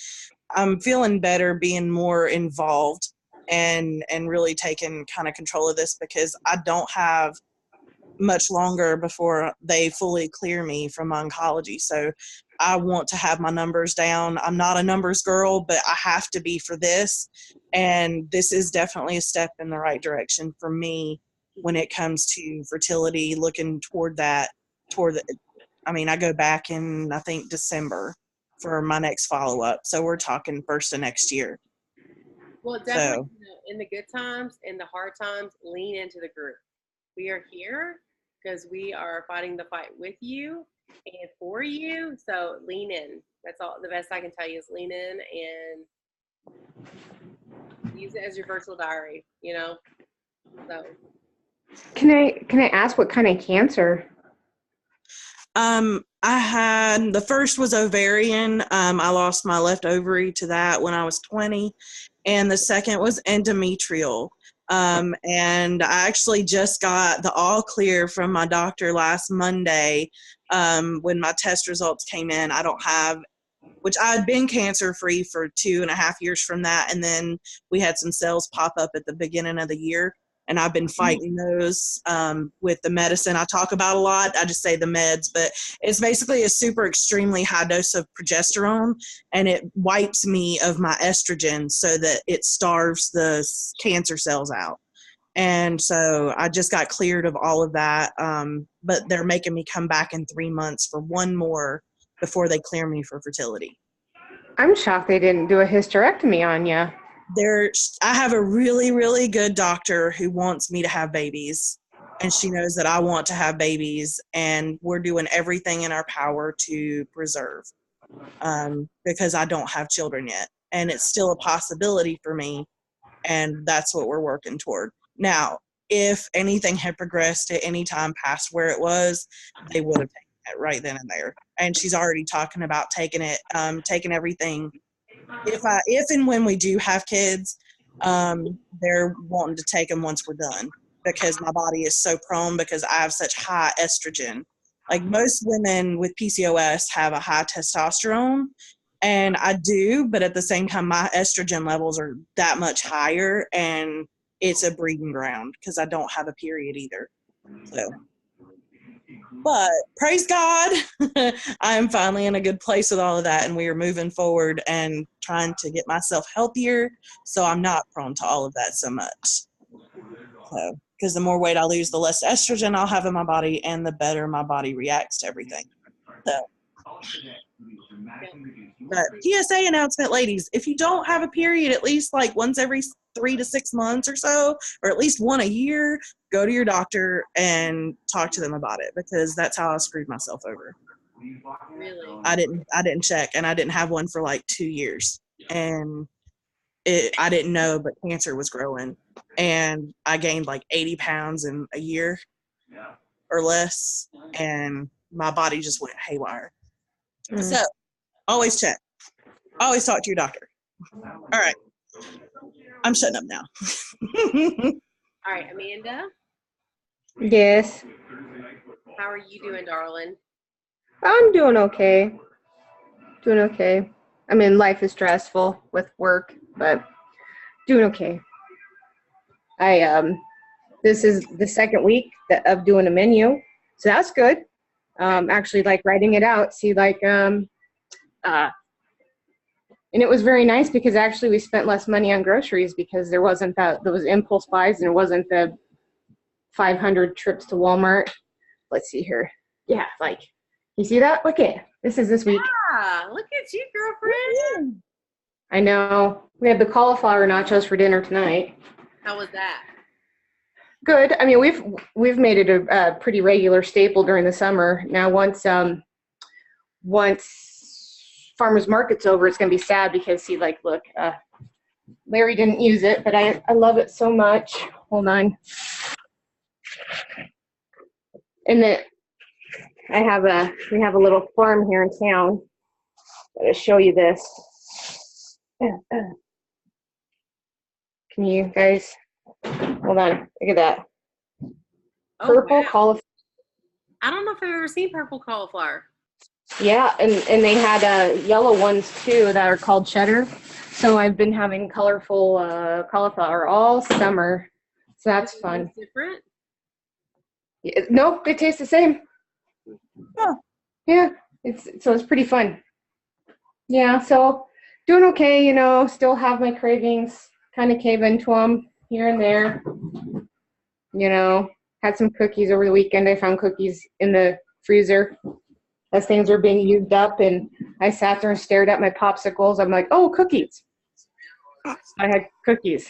I'm feeling better being more involved and really taking kind of control of this, because I don't have much longer before they fully clear me from oncology. So I want to have my numbers down. I'm not a numbers girl, but I have to be for this. And this is definitely a step in the right direction for me when it comes to fertility, looking toward that, I go back in, I think, December for my next follow-up. So we're talking first of next year. Well, definitely, in the good times, in the hard times, lean into the group. We are here because we are fighting the fight with you and for you. So lean in. That's all. The best I can tell you is lean in and use it as your virtual diary, So. Can I ask what kind of cancer? I had, the first was ovarian. I lost my left ovary to that when I was 20. And the second was endometrial. And I actually just got the all clear from my doctor last Monday. When my test results came in, I don't have, which I had been cancer free for 2.5 years from that. And then we had some cells pop up at the beginning of the year. And I've been fighting those with the medicine I talk about a lot. I just say the meds, but it's basically a super extremely high dose of progesterone, and it wipes me of my estrogen so that it starves the cancer cells out. And so I just got cleared of all of that. But they're making me come back in 3 months for one more before they clear me for fertility. I'm shocked they didn't do a hysterectomy on you. I have a really, really good doctor who wants me to have babies, and she knows that I want to have babies, and we're doing everything in our power to preserve, because I don't have children yet, and it's still a possibility for me, and that's what we're working toward. Now, if anything had progressed at any time past where it was, they would have taken it right then and there. And she's already talking about taking everything. If and when we do have kids, they're wanting to take them once we're done, because my body is so prone, because I have such high estrogen. Like most women with PCOS have a high testosterone, and I do, but at the same time, my estrogen levels are that much higher, and it's a breeding ground because I don't have a period either. So, but praise God, I'm finally in a good place with all of that, and we are moving forward and trying to get myself healthier so I'm not prone to all of that so much. So, because the more weight I lose, the less estrogen I'll have in my body, and the better my body reacts to everything. So, but PSA announcement, ladies, if you don't have a period at least like once every 3 to 6 months or so, or at least one a year, go to your doctor and talk to them about it, because that's how I screwed myself over. Really? I didn't check, and I didn't have one for like 2 years, and I didn't know, but cancer was growing, and I gained like 80 pounds in a year or less, and my body just went haywire. So always check. Always talk to your doctor. All right. I'm shutting up now. All right, Amanda, Yes. how are you doing, darling? I'm doing okay. Doing okay. I mean, life is stressful with work, but doing okay. This is the second week of doing a menu, so that's good. Actually, like writing it out. See, and it was very nice because actually we spent less money on groceries because there wasn't those impulse buys, and there wasn't the 500 trips to Walmart. Let's see here. Yeah, like, you see that? Look at this is this week. Ah, look at you, girlfriend. I know. We had the cauliflower nachos for dinner tonight. How was that? Good. I mean, we've made it a pretty regular staple during the summer. Now, once farmers market's over, it's gonna be sad because see, like, look, Larry didn't use it, but I love it so much. Hold on. And then we have a little farm here in town. I'm gonna show you this. Can you guys hold on? Look at that. Purple wow. cauliflower. I don't know if I've ever seen purple cauliflower. Yeah, and they had yellow ones too that are called cheddar. So I've been having colorful cauliflower all summer. So that's fun. Different? Nope, they taste the same. Huh. Yeah, it's pretty fun. Yeah, so doing okay, you know, still have my cravings, kind of cave into them here and there. You know, had some cookies over the weekend. I found cookies in the freezer as things were being used up, and I sat there and stared at my popsicles. I'm like, oh, cookies. I had cookies.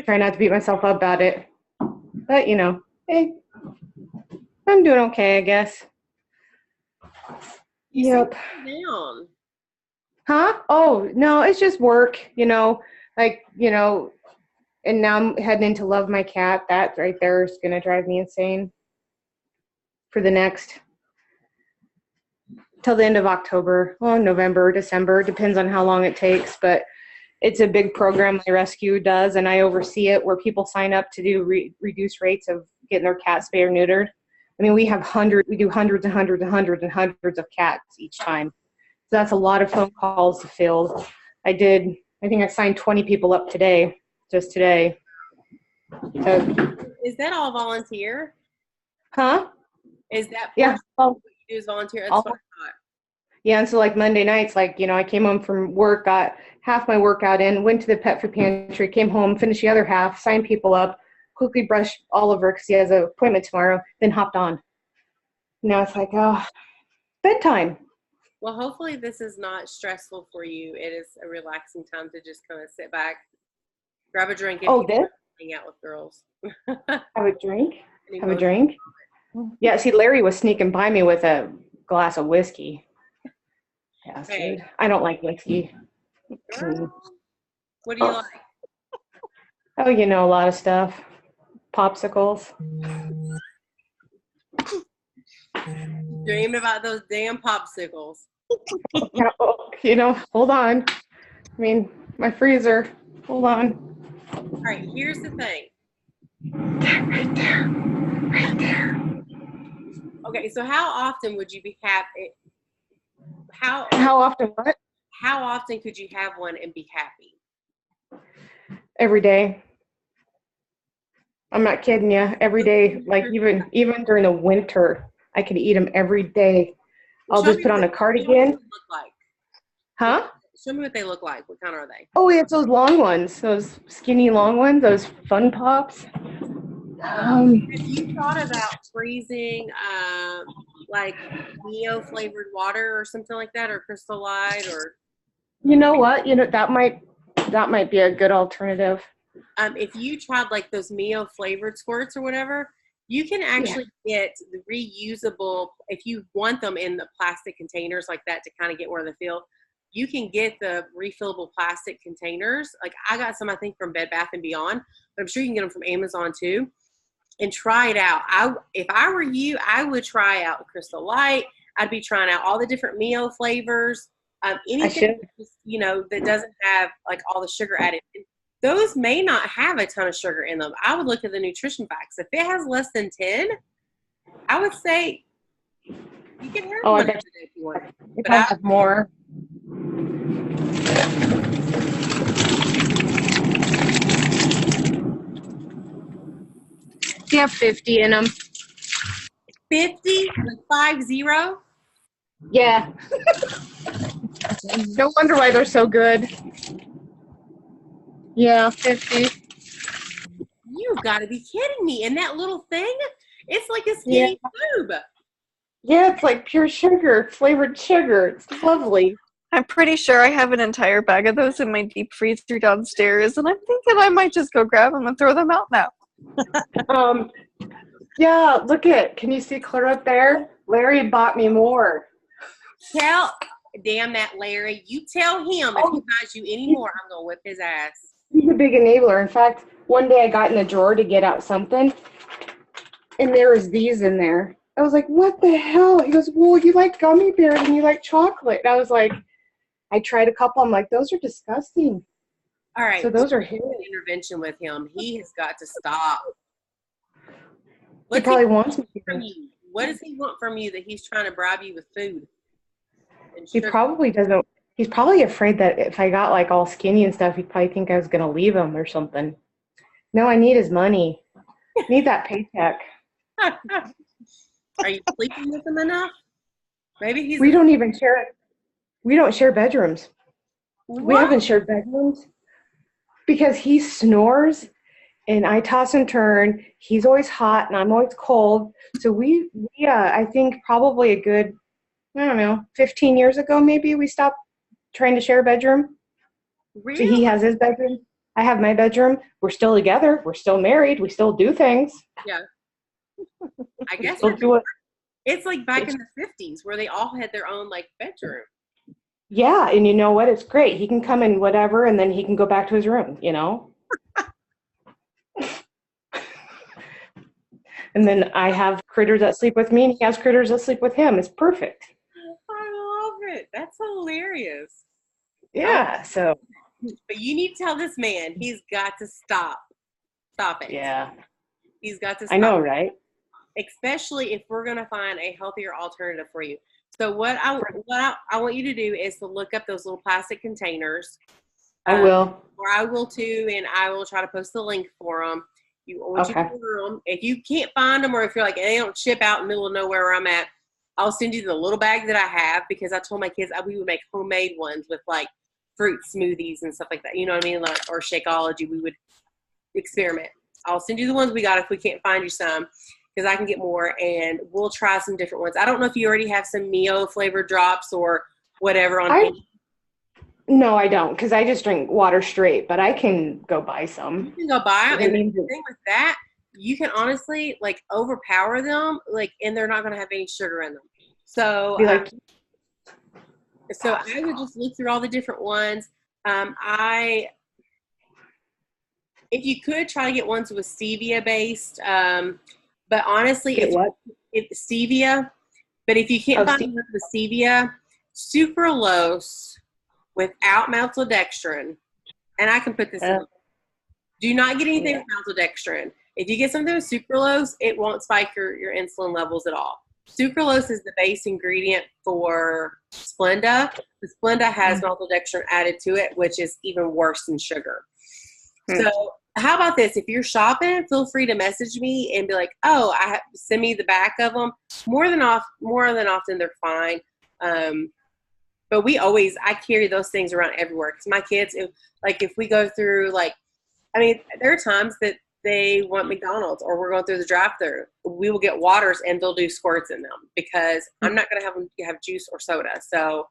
Try not to beat myself up about it. But, you know, hey, I'm doing okay, I guess. Yep. Down. Huh? Oh, no, it's just work, you know, like, you know, and now I'm heading into Love My Cat. That right there is going to drive me insane for the next, till the end of October, well, November, December, depends on how long it takes, but it's a big program my rescue does, and I oversee it where people sign up to do reduced rates of getting their cat spayed or neutered. I mean, we do hundreds and hundreds and hundreds and hundreds of cats each time. So that's a lot of phone calls to field. I think I signed 20 people up today, just today. So, Is that all volunteer? huh? Is that Yeah. what you do is volunteer? That's what I thought. Yeah, and so like Monday nights, like, I came home from work, got half my workout in, went to the pet food pantry, came home, finished the other half, signed people up, quickly brushed Oliver because he has an appointment tomorrow, then hopped on. Now it's like, oh, bedtime. Well, hopefully this is not stressful for you. It is a relaxing time to just kind of sit back, grab a drink if Oh, you this? hang out with girls. Have a drink? Any Have a motion. drink? Yeah, see, Larry was sneaking by me with a glass of whiskey. Bastard. Hey. I don't like whiskey. Girl, what do you like? Oh, a lot of stuff. Popsicles. Dreaming about those damn popsicles. Hold on. I mean, my freezer. Hold on. All right, here's the thing. Right there. Right there. Okay, so how often would you be happy? How often what? How often could you have one and be happy? Every day. I'm not kidding you. Every day, like even during the winter, I could eat them every day. I'll just put on a cardigan. Look like. Huh? Show me what they look like. What kind are they? Oh, it's those long ones, those skinny long ones, those fun pops. Have you thought about freezing, like Neo flavored water or something like that, or Crystal Light, or? You know what? That might be a good alternative. If you tried like those Mio flavored squirts or whatever, you can actually get the reusable, if you want them in the plastic containers like that to kind of get where they feel, you can get the refillable plastic containers. Like I got some, I think, from Bed Bath & Beyond, but I'm sure you can get them from Amazon too, and try it out. If I were you, I would try out Crystal Light. I'd be trying out all the different Mio flavors, anything, that doesn't have like all the sugar added. Those may not have a ton of sugar in them. I would look at the nutrition facts. If it has less than 10, I would say you can have one every day if you want. But I have more. You have 50 in them. 50? Like 50? Yeah. No wonder why they're so good. Yeah, 50. You've got to be kidding me. And that little thing, it's like a skinny tube. Yeah, it's like pure sugar, flavored sugar. It's lovely. I'm pretty sure I have an entire bag of those in my deep freezer downstairs, and I'm thinking I might just go grab them and throw them out now. Yeah, look can you see clear up there? Larry bought me more. Damn that Larry. You tell him if he buys you any more, I'm going to whip his ass. He's a big enabler. In fact, one day I got in the drawer to get out something, and there was these in there. I was like, what the hell? He goes, well, you like gummy bears and you like chocolate. And I was like, I tried a couple. I'm like, those are disgusting. All right. So those are his. Intervention with him. He has got to stop. He probably wants me from you. What does he want from you that he's trying to bribe you with food? He probably doesn't. He's probably afraid that if I got like all skinny and stuff, he'd probably think I was going to leave him or something. No, I need his money. I need that paycheck. Are you sleeping with him enough? Maybe he's. We don't even share. We don't share bedrooms. What? We haven't shared bedrooms because he snores and I toss and turn. He's always hot and I'm always cold. So we I think probably a good, 15 years ago, maybe we stopped trying to share a bedroom. Really? So he has his bedroom. I have my bedroom. We're still together. We're still married. We still do things. Yeah. I guess it's like back in the 50s where they all had their own like bedroom. Yeah, and you know what? It's great. He can come in whatever, and then he can go back to his room, And then I have critters that sleep with me, and he has critters that sleep with him. It's perfect. I love it. That's hilarious. Yeah, so. But you need to tell this man he's got to stop. Stop it. Yeah. He's got to stop. I know, right? Especially if we're going to find a healthier alternative for you. So what I want you to do is to look up those little plastic containers. I will. Or I will too, and I will try to post the link for them. You order them. If you can't find them, or if you're like, they don't ship out in the middle of nowhere where I'm at, I'll send you the little bag that I have because I told my kids we would make homemade ones with like fruit smoothies and stuff like that. You know what I mean? Like, or Shakeology, we would experiment. I'll send you the ones we got if we can't find you some because I can get more, and we'll try some different ones. I don't know if you already have some Mio flavored drops or whatever on hand. No, I don't, because I just drink water straight, but I can go buy some. You can go buy them, and the thing with that, you can honestly like overpower them, like, and they're not going to have any sugar in them. So, I would just look through all the different ones. If you could try to get ones with stevia based, but honestly, it's stevia. But if you can't find ones with stevia, sucralose without maltodextrin, and I can put this in. Do not get anything with maltodextrin. If you get something with sucralose, it won't spike your insulin levels at all. Sucralose is the base ingredient for Splenda. The Splenda has maltodextrin added to it, which is even worse than sugar. So how about this? If you're shopping, feel free to message me and be like, "Oh, send me the back of them." More than often, they're fine. But I carry those things around everywhere because my kids, if we go through, there are times that they want McDonald's or we're going through the drive-thru, we will get waters and they'll do squirts in them because I'm not going to have them have juice or soda. So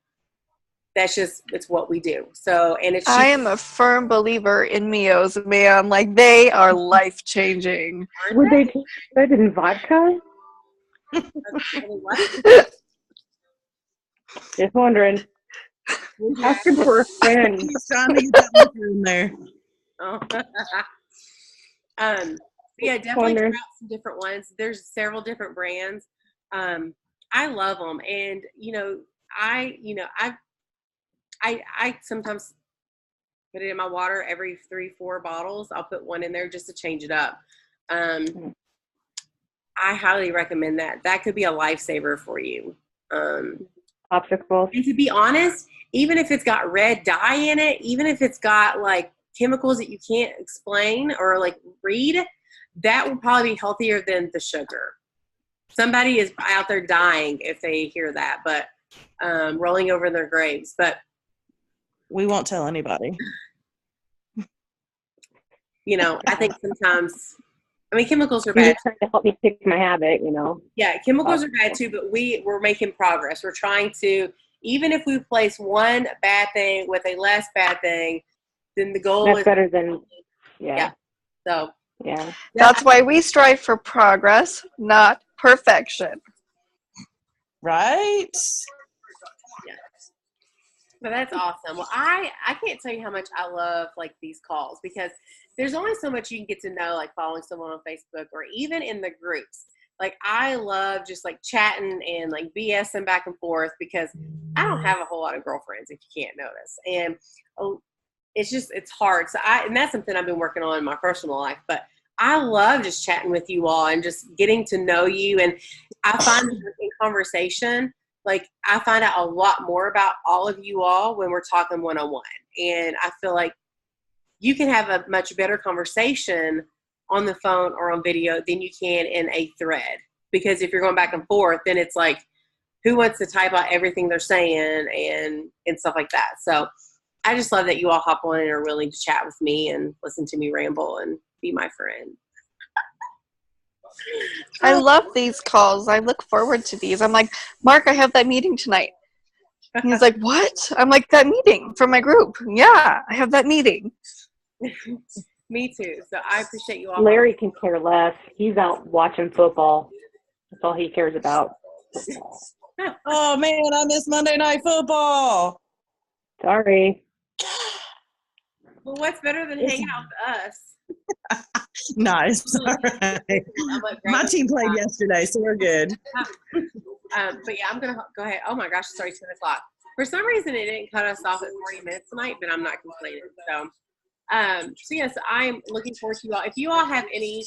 it's what we do. So, and it's I am a firm believer in Mios, man. Like, they are life-changing. Would they taste good in vodka? Just wondering. Asking for a friend. He's trying to get that liquor in there. Oh. Definitely try out some different ones. There's several different brands. I love them, and I sometimes put it in my water every 3-4 bottles. I'll put one in there just to change it up. I highly recommend that. That could be a lifesaver for you. Popsicles. And to be honest, even if it's got red dye in it, even if it's got like chemicals that you can't explain or like read, that will probably be healthier than the sugar. Somebody is out there dying if they hear that, but rolling over in their graves. But we won't tell anybody. I think sometimes, chemicals are bad. You're trying to help me pick my habit, Yeah, chemicals are bad too, but we're making progress. We're trying to, even if we replace one bad thing with a less bad thing, then the goal is better than, So, yeah. That's why we strive for progress, not perfection. Right? But that's awesome. Well, I can't tell you how much I love like these calls because there's only so much you can get to know, like following someone on Facebook or even in the groups. Like, I love just like chatting and like BSing back and forth because I don't have a whole lot of girlfriends, if you can't notice. And it's hard. So and that's something I've been working on in my personal life, but I love just chatting with you all and just getting to know you. And I find that in conversation, like, I find out a lot more about all of you all when we're talking one-on-one. And I feel like you can have a much better conversation on the phone or on video than you can in a thread. Because if you're going back and forth, then it's like, who wants to type out everything they're saying and stuff like that. So I just love that you all hop on and are willing to chat with me and listen to me ramble and be my friend. I love these calls. I look forward to these. I'm like, Mark, I have that meeting tonight. And he's like, what? I'm like, that meeting from my group. Yeah, I have that meeting. Me too. So I appreciate you all. Larry can care less. He's out watching football. That's all he cares about. Oh, man, I miss Monday Night Football. Sorry. Well, what's better than hanging out with us? Nice. All right. My team played yesterday, so we're good. But yeah, I'm going to go ahead. Oh my gosh, it's already 10 o'clock. For some reason, it didn't cut us off at 40 minutes tonight, but I'm not complaining. So yes, I'm looking forward to you all. If you all have any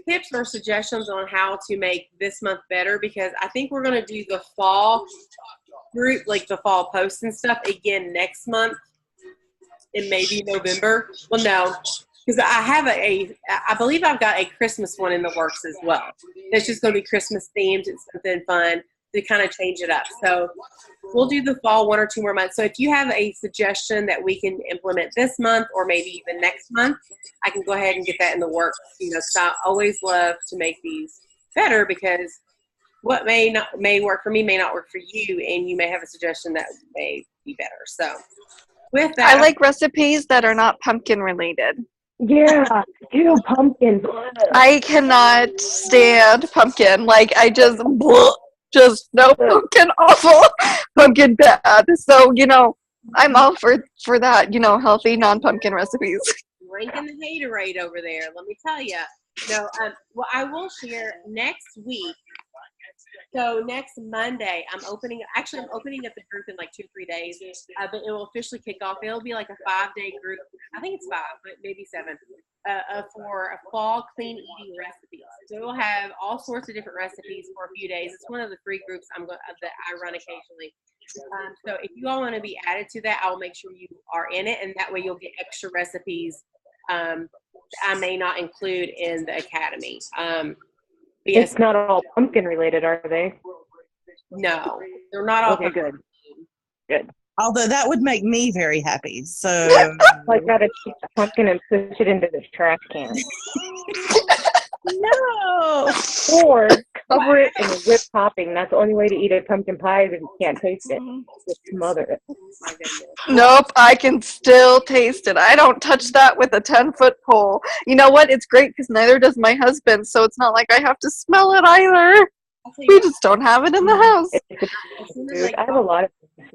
tips or suggestions on how to make this month better, because I think we're going to do the fall group, like the fall posts and stuff again next month in maybe November. Well, no, because I have I believe I've got a Christmas one in the works as well. It's just going to be Christmas themed. It's something fun. to kind of change it up. So we'll do the fall 1 or 2 more months. So if you have a suggestion that we can implement this month or maybe even next month, I can go ahead and get that in the works. You know, so I always love to make these better, because what may work for me may not work for you, and you may have a suggestion that may be better. So with that, I like recipes that are not pumpkin related. Yeah, ew, pumpkin. I cannot stand pumpkin. Like, I just no pumpkin, awful, pumpkin bad. So, you know, I'm all for that, you know, healthy non-pumpkin recipes. ranking the haterade over there, let me tell you. No, well, I will share next week. So next Monday, I'm opening up the group in like 2-3 days, but it will officially kick off. It'll be like a 5-day group. I think it's 5, but maybe 7, for a fall clean eating recipes. So we'll have all sorts of different recipes for a few days. It's one of the free groups that I run occasionally. So if you all want to be added to that, I'll make sure you are in it, and that way you'll get extra recipes I may not include in the academy. Yes. It's not all pumpkin related, are they? No, they're not all. Okay, good. Although that would make me very happy. So I gotta take the pumpkin and push it into the trash can. no. Or cover it in whipped topping. That's the only way to eat a pumpkin pie is if you can't taste it. Just smother it. Nope, I can still taste it. I don't touch that with a 10-foot pole. You know what? It's great because neither does my husband, so it's not like I have to smell it either. We just don't have it in the house. Food. I have a lot of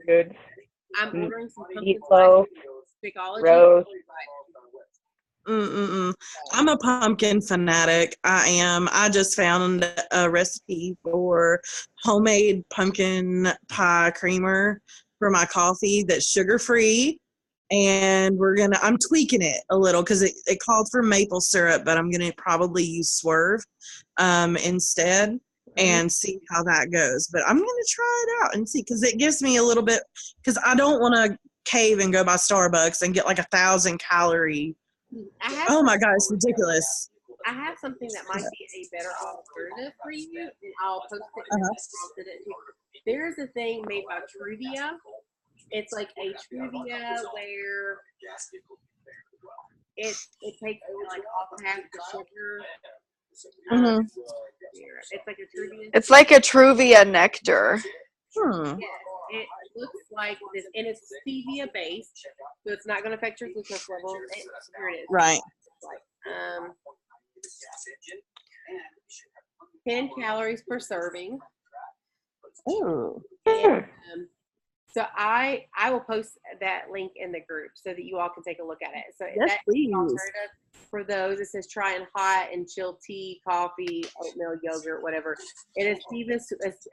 foods. I'm ordering some pumpkin Meatloaf, roast. I'm a pumpkin fanatic. I am. I just found a recipe for homemade pumpkin pie creamer for my coffee that's sugar-free. And I'm tweaking it a little because it called for maple syrup, but I'm going to probably use Swerve instead and see how that goes. But I'm going to try it out and see, because it gives me a little bit, because I don't want to cave and go by Starbucks and get like 1,000-calorie. Oh my God, it's ridiculous. I have something that might be a better alternative for you, and I'll post it. There's a thing made by Truvia. It's like a Truvia where it takes like off half the sugar. It's like a Truvia. It's like a Truvia nectar. Yes, it looks like this, and it's stevia based, so it's not going to affect your glucose level. Here it is. Right. 10 calories per serving. Ooh. And, so I will post that link in the group so that you all can take a look at it. So yes, please. Alternative for those, it says try and hot and chilled tea, coffee, oatmeal, yogurt, whatever. It is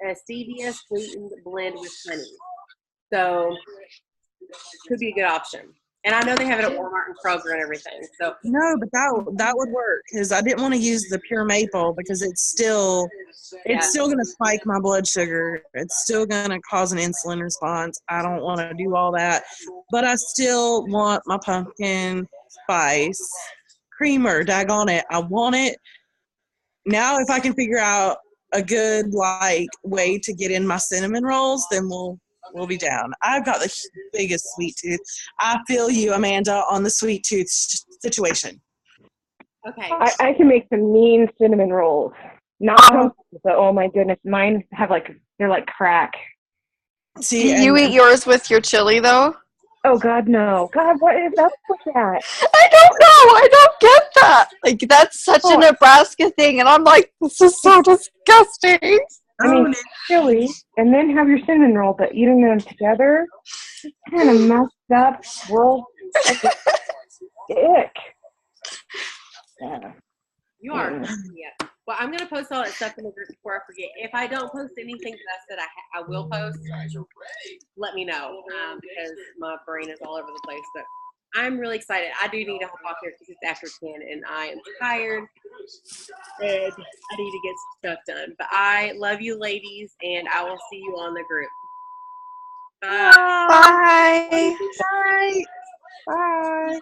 a stevia sweetened blend with honey. So could be a good option. And I know they have it at Walmart and Kroger and everything. So no, but that would work, because I didn't want to use the pure maple because it's still going to spike my blood sugar. It's still going to cause an insulin response. I don't want to do all that, but I still want my pumpkin spice creamer. Daggone it, I want it now. If I can figure out a good way to get in my cinnamon rolls, then we'll be down. I've got the biggest sweet tooth. I feel you, Amanda, on the sweet tooth situation. Okay. I can make some mean cinnamon rolls. Not pumpkin, but oh my goodness, mine have they're like crack. See, you eat yours with your chili though? Oh God, no. God, what is up with that? I don't know. I don't get that. Like, that's such a Nebraska thing, and I'm like, this is so disgusting. I mean, chili, and then have your cinnamon roll, but eating them together, it's kind of messed up. Well, ick. Yeah. You are. Yeah. Well, I'm going to post all that stuff in the group before I forget. If I don't post anything that I will post, let me know, because my brain is all over the place. But I'm really excited. I do need to hop off here because it's after 10 and I am tired and I need to get some stuff done. But I love you ladies, and I will see you on the group. Bye. Bye. Bye. Bye.